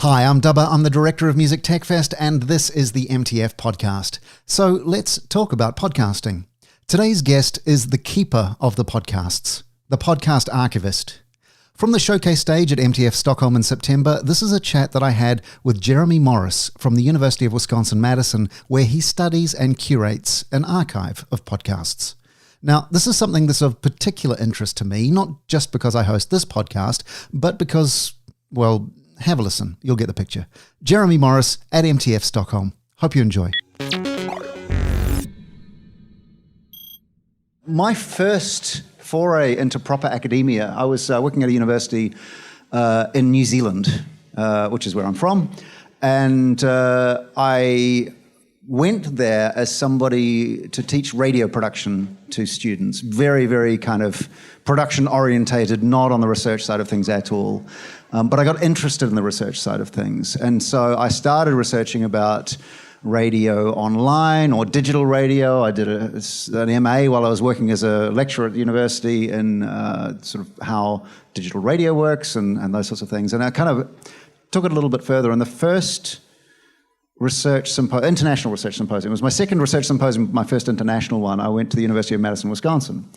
Hi, I'm Dubba. I'm the Director of Music Tech Fest, and this is the MTF podcast. So let's talk about podcasting. Today's guest is the keeper of the podcasts, the podcast archivist. From the showcase stage at MTF Stockholm in September, this is a chat that I had with Jeremy Morris from the University of Wisconsin-Madison, where he studies and curates an archive of podcasts. Now, this is something that's of particular interest to me, not just because I host this podcast, but because, well, have a listen. You'll get the picture. Jeremy Morris at MTF Stockholm. Hope you enjoy. My first foray into proper academia, I was working at a university in New Zealand, which is where I'm from, and I went there as somebody to teach radio production to students. Very, very kind of production orientated, not on the research side of things at all. But I got interested in the research side of things. And so I started researching about radio online or digital radio. I did an MA while I was working as a lecturer at the university in sort of how digital radio works and those sorts of things. And I kind of took it a little bit further. And the first international research symposium, it was my second research symposium, my first international one. I went to the University of Madison, Wisconsin,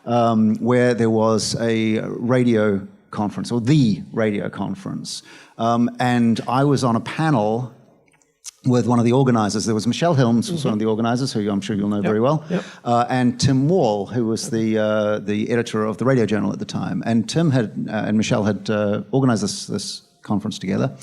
where there was a radio conference, or the radio conference. And I was on a panel with one of the organizers. There was Michelle Hilms, was one of the organizers, who I'm sure you'll know very well, and Tim Wall, who was the editor of the Radio Journal at the time. And Tim and Michelle had organized this conference together.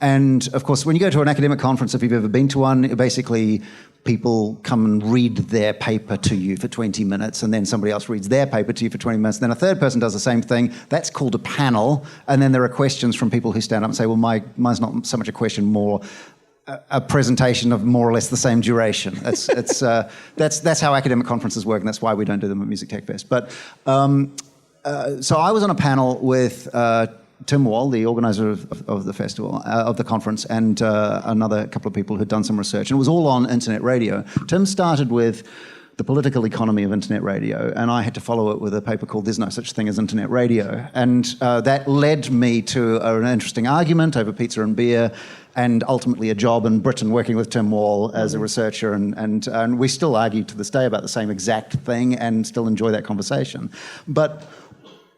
And of course, when you go to an academic conference, if you've ever been to one, basically people come and read their paper to you for 20 minutes, and then somebody else reads their paper to you for 20 minutes, and then a third person does the same thing. That's called a panel. And then there are questions from people who stand up and say, well, mine's not so much a question, more a presentation of more or less the same duration. That's how academic conferences work, and that's why we don't do them at Music Tech Fest. But so I was on a panel with Tim Wall, the organizer of the festival, of the conference, and another couple of people who'd done some research. And it was all on internet radio. Tim started with the political economy of internet radio, and I had to follow it with a paper called There's No Such Thing as Internet Radio. And that led me to an interesting argument over pizza and beer, and ultimately a job in Britain working with Tim Wall as a researcher. And we still argue to this day about the same exact thing and still enjoy that conversation. But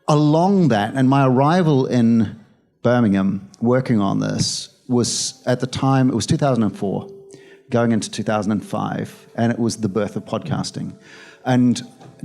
along that, and my arrival in Birmingham working on this was, at the time, it was 2004, going into 2005, and it was the birth of podcasting. And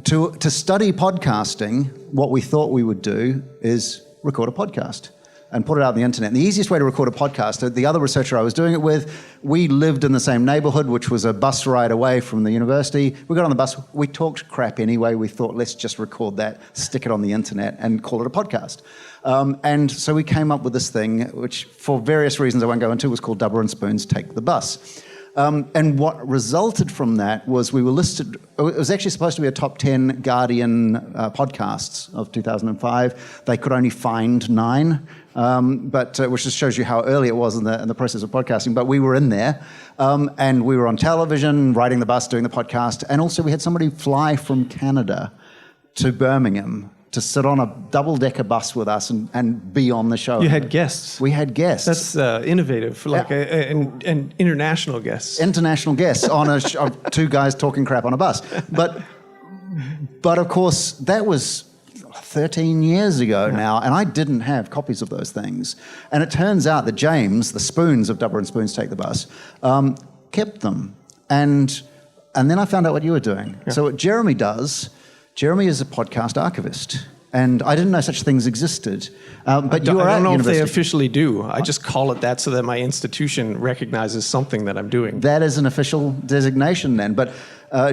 to study podcasting, what we thought we would do is record a podcast and put it out on the internet. And the easiest way to record a podcast, the other researcher I was doing it with, we lived in the same neighborhood, which was a bus ride away from the university. We got on the bus, we talked crap anyway. We thought, let's just record that, stick it on the internet, and call it a podcast. And so we came up with this thing, which for various reasons I won't go into, was called Dubba and Spoon's Take the Bus. And what resulted from that was we were listed, it was actually supposed to be a top 10 Guardian podcasts of 2005. They could only find 9, but which just shows you how early it was in the process of podcasting. But we were in there, and we were on television, riding the bus, doing the podcast. And also we had somebody fly from Canada to Birmingham to sit on a double-decker bus with us and be on the show. You had guests. We had guests. That's innovative, like an international guests. International guests on two guys talking crap on a bus. But of course, that was 13 years ago now, and I didn't have copies of those things. And it turns out that James, the Spoons of Dubba and Spoons Take the Bus, kept them. And then I found out what you were doing. Yeah. So what Jeremy does, Jeremy is a podcast archivist, and I didn't know such things existed. But you are at university. I don't know if they officially do. I just call it that so that my institution recognizes something that I'm doing. That is an official designation then. But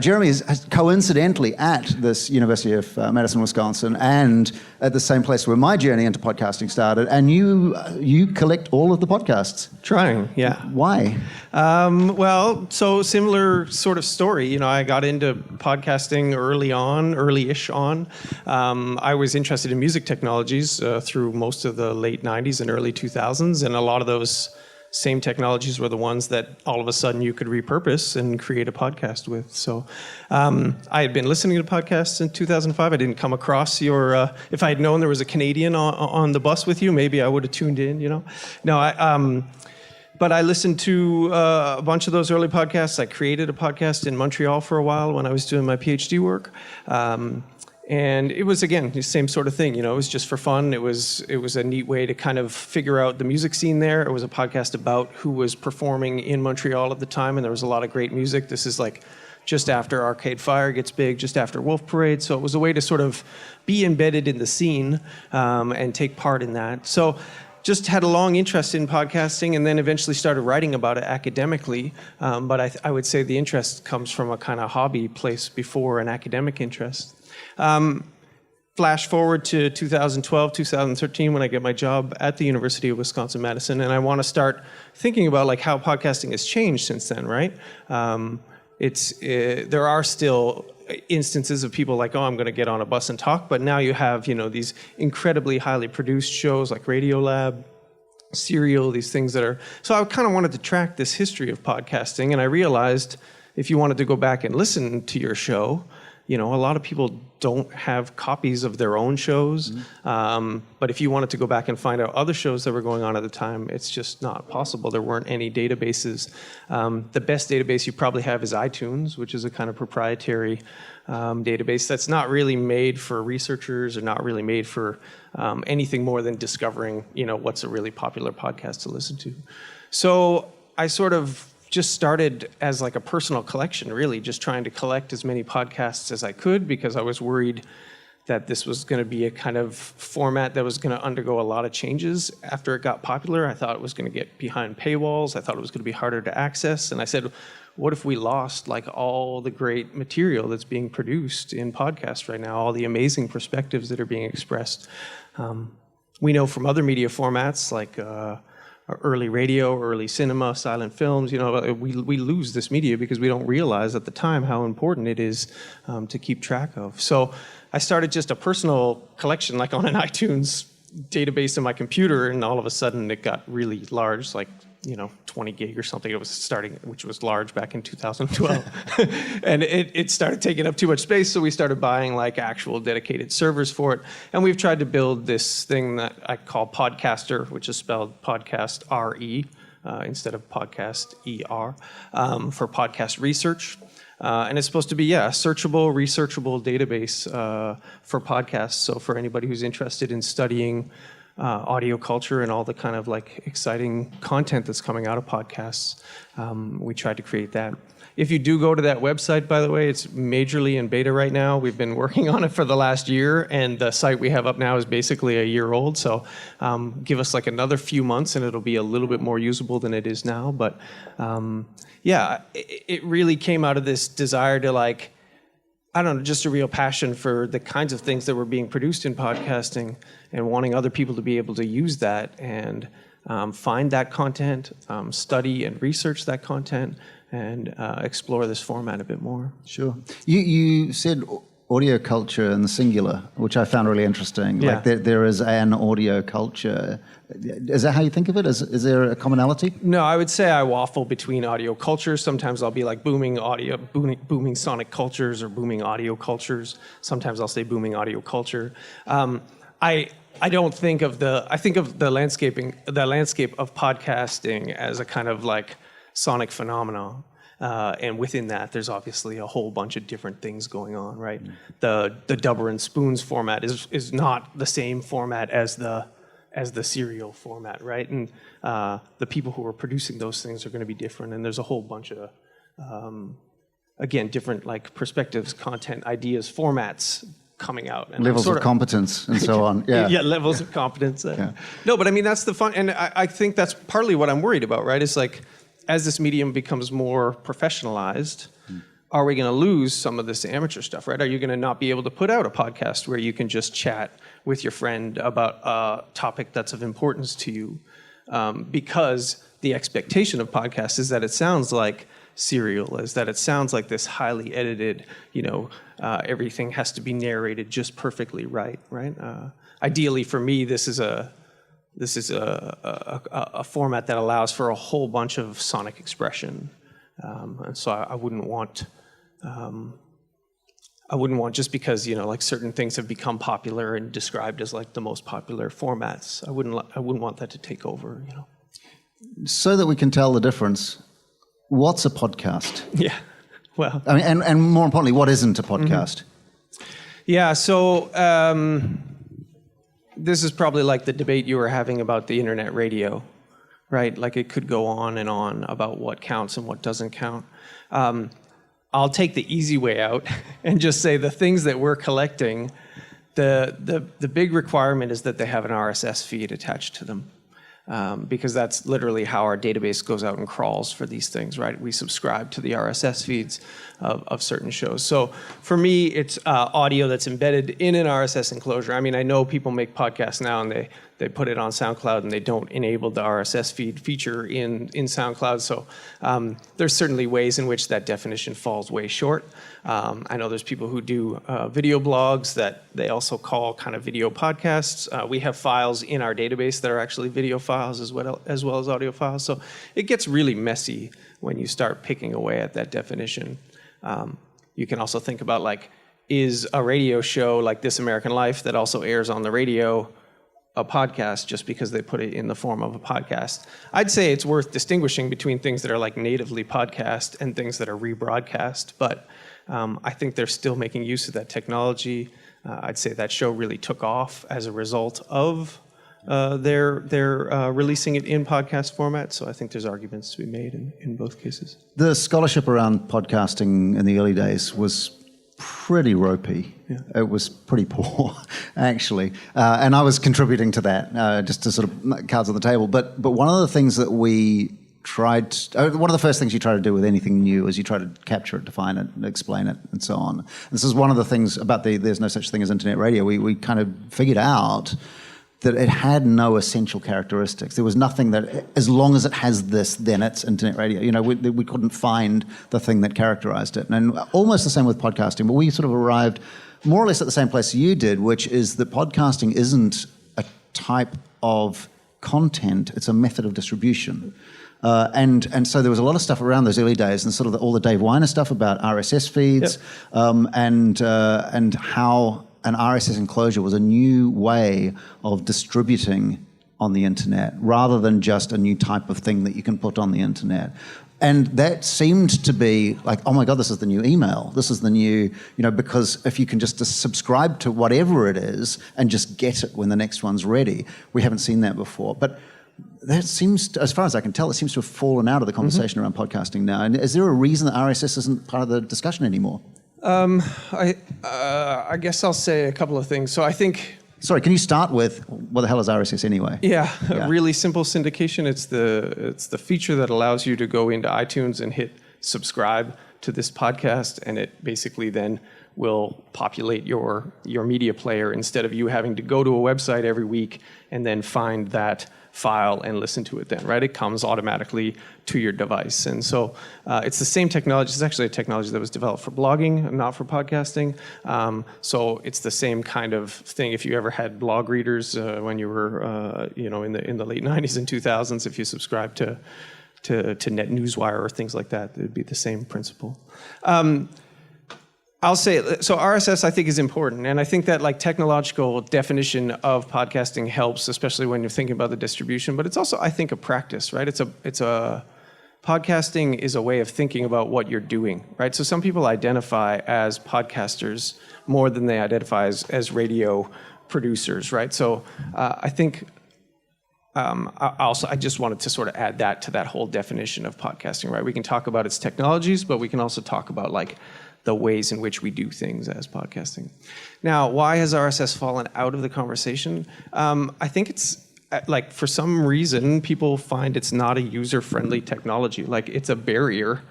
Jeremy is coincidentally at this University of Madison, Wisconsin, and at the same place where my journey into podcasting started. And you collect all of the podcasts. Trying, yeah. Why? Well, so similar sort of story. You know, I got into podcasting early-ish on. I was interested in music technologies through most of the late 90s and early 2000s, and a lot of those same technologies were the ones that all of a sudden you could repurpose and create a podcast with. So I had been listening to podcasts in 2005. I didn't come across your, if I had known there was a Canadian on the bus with you, maybe I would have tuned in, No, but I listened to a bunch of those early podcasts. I created a podcast in Montreal for a while when I was doing my PhD work. And it was, again, the same sort of thing. It was just for fun. It was a neat way to kind of figure out the music scene there. It was a podcast about who was performing in Montreal at the time, and there was a lot of great music. This is like just after Arcade Fire gets big, just after Wolf Parade. So it was a way to sort of be embedded in the scene and take part in that. So just had a long interest in podcasting, and then eventually started writing about it academically. But I would say the interest comes from a kind of hobby place before an academic interest. Flash forward to 2012, 2013, when I get my job at the University of Wisconsin-Madison, and I want to start thinking about like how podcasting has changed since then, right? There are still instances of people like, oh, I'm going to get on a bus and talk, but now you have, these incredibly highly produced shows like Radiolab, Serial, these things that are, so I kind of wanted to track this history of podcasting, and I realized if you wanted to go back and listen to your show, a lot of people don't have copies of their own shows. But if you wanted to go back and find out other shows that were going on at the time, it's just not possible. There weren't any databases. The best database you probably have is iTunes, which is a kind of proprietary database that's not really made for researchers or not really made for anything more than discovering, what's a really popular podcast to listen to. So I sort of just started as like a personal collection, really, just trying to collect as many podcasts as I could, because I was worried that this was going to be a kind of format that was going to undergo a lot of changes after it got popular. I thought it was going to get behind paywalls. I thought it was going to be harder to access. And I said, what if we lost like all the great material that's being produced in podcasts right now, all the amazing perspectives that are being expressed? We know from other media formats like early radio, early cinema, silent films, we lose this media because we don't realize at the time how important it is to keep track of. So I started just a personal collection, like on an iTunes database in my computer, and all of a sudden it got really large, like 20 gig or something. It was starting, which was large back in 2012. And it started taking up too much space, so we started buying like actual dedicated servers for it. And we've tried to build this thing that I call PodcastRE, which is spelled PodcastRE instead of PodcastER, for podcast research. And it's supposed to be, a searchable, researchable database for podcasts. So for anybody who's interested in studying audio culture and all the kind of like exciting content that's coming out of podcasts, we tried to create that. If you do go to that website, by the way, it's majorly in beta right now. We've been working on it for the last year, and the site we have up now is basically a year old. So give us like another few months and it'll be a little bit more usable than it is now. But it really came out of this desire to like, I don't know, just a real passion for the kinds of things that were being produced in podcasting and wanting other people to be able to use that and find that content, study and research that content, and explore this format a bit more. Sure. You said audio culture in the singular, which I found really interesting. Yeah. Like there is an audio culture. Is that how you think of it? Is there a commonality? No, I would say I waffle between audio cultures. Sometimes I'll be like booming sonic cultures or booming audio cultures. Sometimes I'll say booming audio culture. I don't think of I think of the landscape of podcasting as a kind of like sonic phenomenon. And within that, there's obviously a whole bunch of different things going on, right? The Dubber and Spoons format is not the same format as the serial format, right? And the people who are producing those things are going to be different. And there's a whole bunch of, again, different like perspectives, content, ideas, formats coming out. And levels of competence and so on. Yeah. Yeah, levels of competence. No, but I mean, that's the fun. And I think that's partly what I'm worried about, right? It's like, as this medium becomes more professionalized, are we going to lose some of this amateur stuff, right? Are you going to not be able to put out a podcast where you can just chat with your friend about a topic that's of importance to you? Because the expectation of podcasts is that it sounds like Serial, is that it sounds like this highly edited, everything has to be narrated just perfectly right? Ideally for me, this is a this is a format that allows for a whole bunch of sonic expression. And so I wouldn't want just because, like certain things have become popular and described as like the most popular formats, I wouldn't want that to take over, So that we can tell the difference, what's a podcast? Yeah, well. I mean, and more importantly, what isn't a podcast? Yeah, so this is probably like the debate you were having about the internet radio, right? Like it could go on and on about what counts and what doesn't count. I'll take the easy way out and just say the things that we're collecting, the big requirement is that they have an RSS feed attached to them. Because that's literally how our database goes out and crawls for these things, right? We subscribe to the RSS feeds of certain shows. So for me, it's audio that's embedded in an RSS enclosure. I mean, I know people make podcasts now and they put it on SoundCloud and they don't enable the RSS feed feature in SoundCloud. So there's certainly ways in which that definition falls way short. I know there's people who do video blogs that they also call kind of video podcasts. We have files in our database that are actually video files as well as audio files. So it gets really messy when you start picking away at that definition. You can also think about like, is a radio show like This American Life that also airs on the radio a podcast just because they put it in the form of a podcast? I'd say it's worth distinguishing between things that are like natively podcast and things that are rebroadcast, but I think they're still making use of that technology. I'd say that show really took off as a result of their releasing it in podcast format, so I think there's arguments to be made in both cases. The scholarship around podcasting in the early days was pretty ropey. Yeah. It was pretty poor, actually. And I was contributing to that, just to sort of cards on the table. But one of the things that we tried, one of the first things you try to do with anything new is you try to capture it, define it, explain it, and so on. This is one of the things about there's no such thing as internet radio. We kind of figured out that it had no essential characteristics. There was nothing that, as long as it has this, then it's internet radio. We couldn't find the thing that characterized it. And almost the same with podcasting, but we sort of arrived more or less at the same place you did, which is that podcasting isn't a type of content, it's a method of distribution. And so there was a lot of stuff around those early days, and sort of all the Dave Weiner stuff about RSS feeds, yep. And how an RSS enclosure was a new way of distributing on the internet, rather than just a new type of thing that you can put on the internet. And that seemed to be like, oh my God, this is the new email. This is the new, because if you can just subscribe to whatever it is and just get it when the next one's ready, we haven't seen that before. But that seems to, as far as I can tell, it seems to have fallen out of the conversation around podcasting now. And is there a reason that RSS isn't part of the discussion anymore? I guess I'll say a couple of things. So I think... Sorry, can you start with what the hell is RSS anyway? Yeah. Really simple syndication. It's the feature that allows you to go into iTunes and hit subscribe to this podcast, and it basically then will populate your media player instead of you having to go to a website every week and then find that file and listen to it then, right? It comes automatically to your device. And so it's the same technology. It's actually a technology that was developed for blogging, not for podcasting. So it's the same kind of thing. If you ever had blog readers when you were, in the late 90s and 2000s, if you subscribed to Net Newswire or things like that, it would be the same principle. I'll say, so RSS I think is important, and I think that like technological definition of podcasting helps, especially when you're thinking about the distribution, but it's also, I think, a practice, right? Podcasting is a way of thinking about what you're doing, right? So some people identify as podcasters more than they identify as radio producers, right? So I think I just wanted to sort of add that to that whole definition of podcasting, right? We can talk about its technologies, but we can also talk about like the ways in which we do things as podcasting. Now, why has RSS fallen out of the conversation? I think it's like, for some reason, people find it's not a user-friendly technology. Like, it's a barrier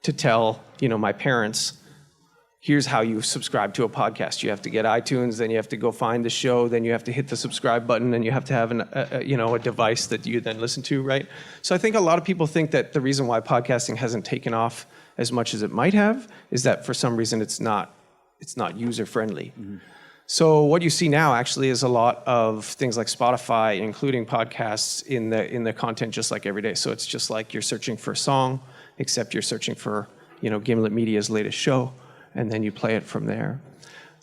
to tell, my parents, here's how you subscribe to a podcast. You have to get iTunes, then you have to go find the show, then you have to hit the subscribe button, and you have to have a device that you then listen to, right? So I think a lot of people think that the reason why podcasting hasn't taken off as much as it might have is that for some reason it's not user-friendly. Mm-hmm. So what you see now actually is a lot of things like Spotify, including podcasts in the content, just like every day. So it's just like you're searching for a song, except you're searching for, Gimlet Media's latest show, and then you play it from there.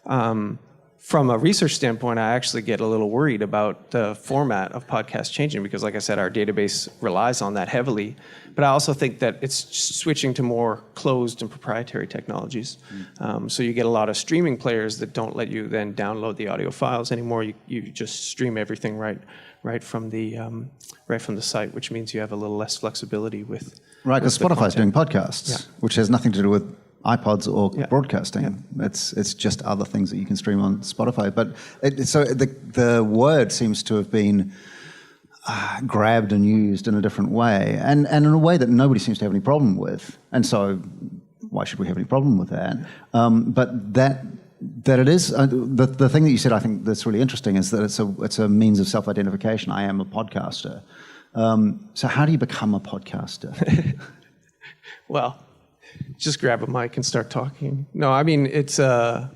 From a research standpoint, I actually get a little worried about the format of podcasts changing because, like I said, our database relies on that heavily. But I also think that it's switching to more closed and proprietary technologies. So you get a lot of streaming players that don't let you then download the audio files anymore. You just stream everything right from the site, which means you have a little less flexibility with. Right, because Spotify's doing podcasts, which has nothing to do with iPods or broadcasting. Yeah. It's just other things that you can stream on Spotify. But so the word seems to have been grabbed and used in a different way, and in a way that nobody seems to have any problem with. And so, why should we have any problem with that? But that it is the thing that you said, I think that's really interesting, is that it's a means of self-identification. I am a podcaster. So how do you become a podcaster? Well, just grab a mic and start talking. No, I mean, it's again,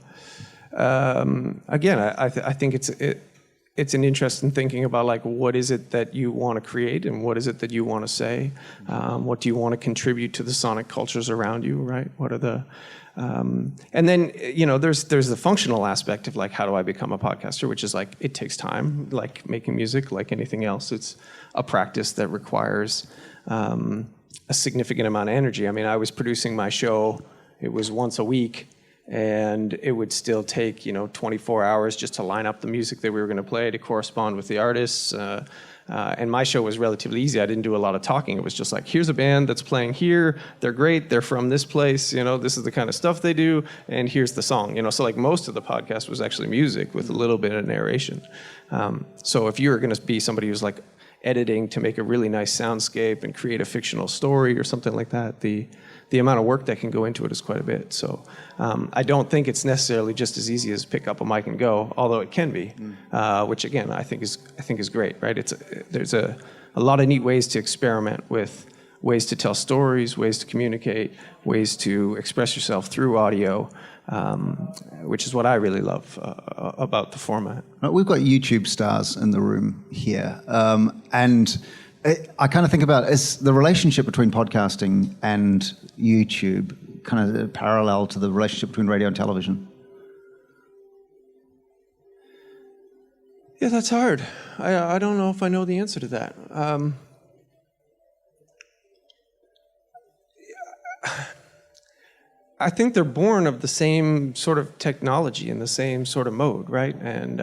I think it's an interest in thinking about, like, what is it that you want to create and what is it that you want to say? What do you want to contribute to the sonic cultures around you, right? What are the and then, there's the functional aspect of, like, how do I become a podcaster, which is like, it takes time, like making music, like anything else. It's a practice that requires a significant amount of energy. I mean, I was producing my show, it was once a week, and it would still take, 24 hours just to line up the music that we were going to play to correspond with the artists. And my show was relatively easy. I didn't do a lot of talking. It was just like, here's a band that's playing here. They're great. They're from this place. This is the kind of stuff they do. And here's the song. So like most of the podcast was actually music with a little bit of narration. So if you're going to be somebody who's like editing to make a really nice soundscape and create a fictional story or something like that, the amount of work that can go into it is quite a bit. So I don't think it's necessarily just as easy as pick up a mic and go, although it can be, which again I think is great, right? There's a lot of neat ways to experiment with, ways to tell stories, ways to communicate, ways to express yourself through audio, which is what I really love about the format. We've got YouTube stars in the room here, and I kind of think about, is the relationship between podcasting and YouTube kind of parallel to the relationship between radio and television? Yeah, that's hard. I don't know if I know the answer to that. I think they're born of the same sort of technology and the same sort of mode, right? And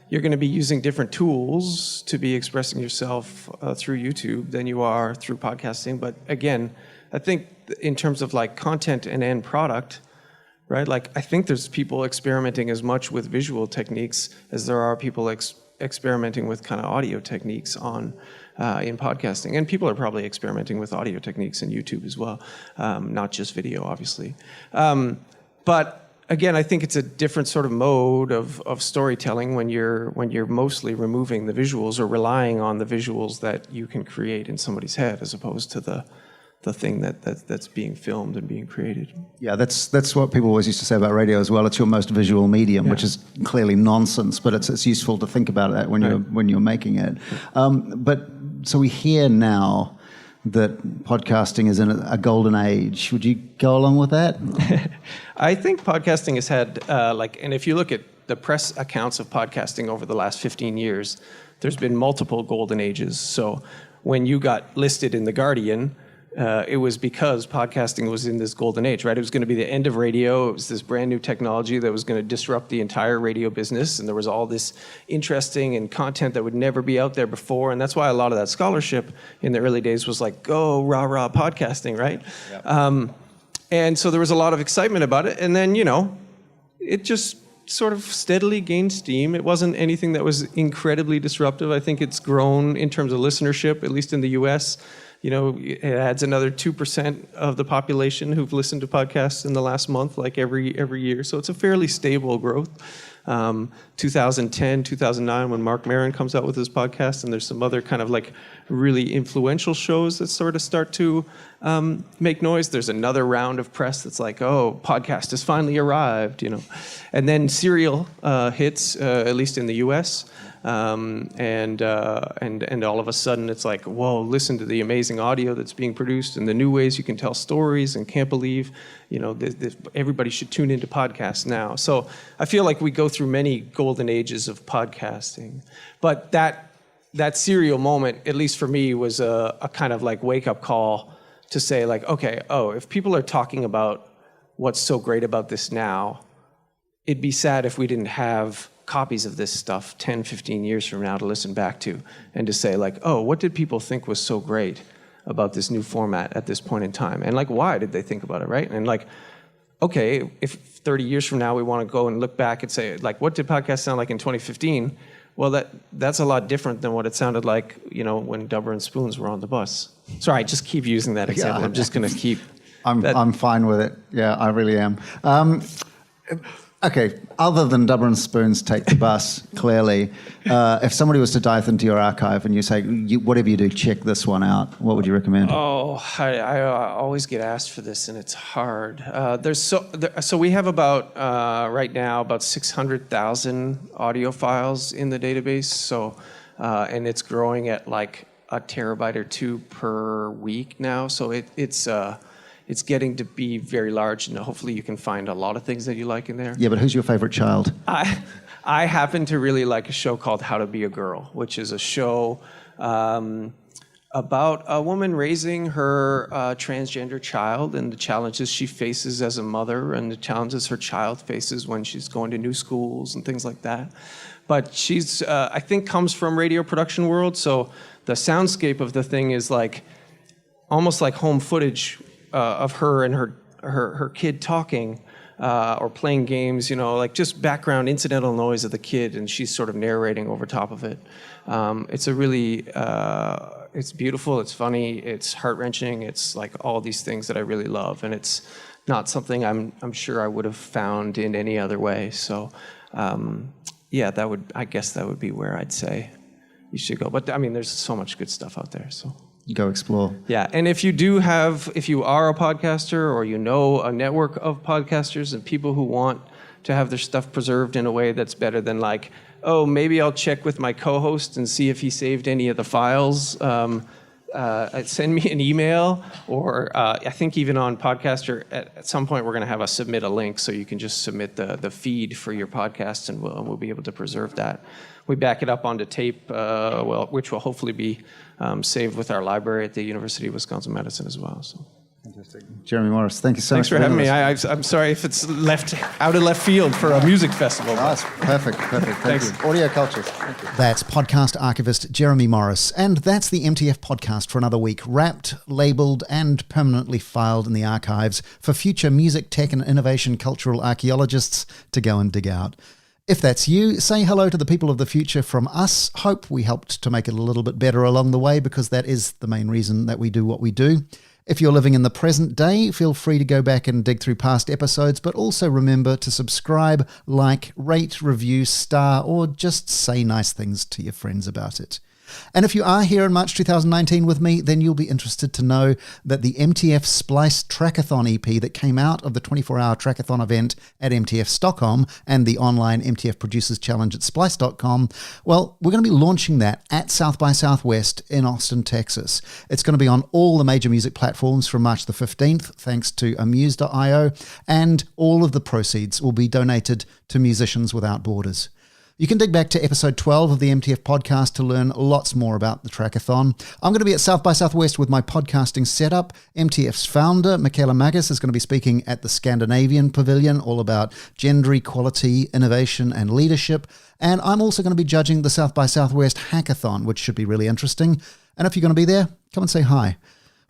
you're going to be using different tools to be expressing yourself through YouTube than you are through podcasting. But again, I think in terms of like content and end product, right? Like, I think there's people experimenting as much with visual techniques as there are people experimenting with kind of audio techniques in podcasting. And people are probably experimenting with audio techniques in YouTube as well, not just video, obviously. But again, I think it's a different sort of mode of storytelling when you're mostly removing the visuals or relying on the visuals that you can create in somebody's head, as opposed to the thing that's being filmed and being created. Yeah, that's what people always used to say about radio as well. It's your most visual medium, which is clearly nonsense, but it's useful to think about that when you're making it. But so we hear now that podcasting is in a golden age. Would you go along with that? I think podcasting has had, and if you look at the press accounts of podcasting over the last 15 years, there's been multiple golden ages. So when you got listed in The Guardian, it was because podcasting was in this golden age, right? It was going to be the end of radio. It was this brand new technology that was going to disrupt the entire radio business. And there was all this interesting and content that would never be out there before. And that's why a lot of that scholarship in the early days was like, go, rah, rah, podcasting, right? Yep. And so there was a lot of excitement about it. And then, it just sort of steadily gained steam. It wasn't anything that was incredibly disruptive. I think it's grown in terms of listenership, at least in the US. It adds another 2% of the population who've listened to podcasts in the last month, like every year. So it's a fairly stable growth. 2010, 2009, when Mark Maron comes out with his podcast, and there's some other kind of like really influential shows that sort of start to make noise. There's another round of press that's like, oh, podcast has finally arrived, you know. And then Serial hits, at least in the US. And all of a sudden it's like, whoa, listen to the amazing audio that's being produced and the new ways you can tell stories, and can't believe, you know, everybody should tune into podcasts now. So I feel like we go through many golden ages of podcasting. But that Serial moment, at least for me, was a kind of like wake-up call to say like, okay, if people are talking about what's so great about this now, it'd be sad if we didn't have copies of this stuff 10, 15 years from now to listen back to, and to say like, what did people think was so great about this new format at this point in time? And like, why did they think about it, right? And like, okay, if 30 years from now we want to go and look back and say like, what did podcasts sound like in 2015? Well, that's a lot different than what it sounded like, you know, when Dubber and Spoons were on the bus. Sorry, I just keep using that example. Yeah, I'm just going to keep... I'm fine with it. Yeah, I really am. Okay, other than Dubber and Spoons take the bus, clearly, if somebody was to dive into your archive and you say, whatever you do, check this one out, what would you recommend? I always get asked for this, and it's hard. So we have about, right now, about 600,000 audio files in the database, so, and it's growing at like a terabyte or two per week now, so it's getting to be very large, and hopefully you can find a lot of things that you like in there. Yeah, but who's your favorite child? I happen to really like a show called How to Be a Girl, which is a show about a woman raising her transgender child, and the challenges she faces as a mother, and the challenges her child faces when she's going to new schools and things like that. But she's, I think, comes from radio production world, so the soundscape of the thing is like almost like home footage of her and her kid talking or playing games, you know, like just background incidental noise of the kid, and she's sort of narrating over top of it. It's a really, it's beautiful, it's funny, it's heart-wrenching, it's like all these things that I really love, and it's not something I'm sure I would have found in any other way. So, yeah, I guess that would be where I'd say you should go. But I mean, there's so much good stuff out there, so. Go explore. Yeah, and if you are a podcaster, or you know a network of podcasters and people who want to have their stuff preserved in a way that's better than like, maybe I'll check with my co-host and see if he saved any of the files, send me an email, or I think even on Podcaster, at some point we're going to have submit a link, so you can just submit the feed for your podcast, and we'll be able to preserve that. We back it up onto tape, which will hopefully be saved with our library at the University of Wisconsin-Madison as well. So. Fantastic. Jeremy Morris, thank you so much. Thanks for having me. I'm sorry if it's out of left field for a music festival. That's perfect. Thank you. Audio cultures. Thank you. That's podcast archivist Jeremy Morris, and that's the MTF podcast for another week, wrapped, labelled, and permanently filed in the archives for future music, tech, and innovation cultural archaeologists to go and dig out. If that's you, say hello to the people of the future from us. Hope we helped to make it a little bit better along the way, because that is the main reason that we do what we do. If you're living in the present day, feel free to go back and dig through past episodes, but also remember to subscribe, like, rate, review, star, or just say nice things to your friends about it. And if you are here in March 2019 with me, then you'll be interested to know that the MTF Splice Trackathon EP that came out of the 24-hour Trackathon event at MTF Stockholm and the online MTF Producers Challenge at splice.com, well, we're going to be launching that at South by Southwest in Austin, Texas. It's going to be on all the major music platforms from March the 15th, thanks to amuse.io, and all of the proceeds will be donated to Musicians Without Borders. You can dig back to episode 12 of the MTF podcast to learn lots more about the Trackathon. I'm going to be at South by Southwest with my podcasting setup. MTF's founder, Michaela Magus, is going to be speaking at the Scandinavian Pavilion, all about gender equality, innovation, and leadership. And I'm also going to be judging the South by Southwest Hackathon, which should be really interesting. And if you're going to be there, come and say hi.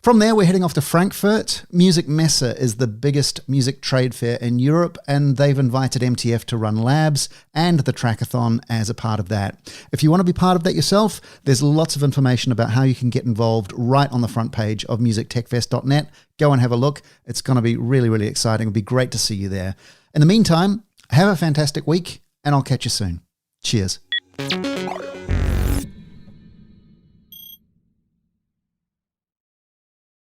From there, we're heading off to Frankfurt. Music Messe is the biggest music trade fair in Europe, and they've invited MTF to run labs and the Trackathon as a part of that. If you want to be part of that yourself, there's lots of information about how you can get involved right on the front page of musictechfest.net. Go and have a look. It's going to be really, really exciting. It'll be great to see you there. In the meantime, have a fantastic week, and I'll catch you soon. Cheers.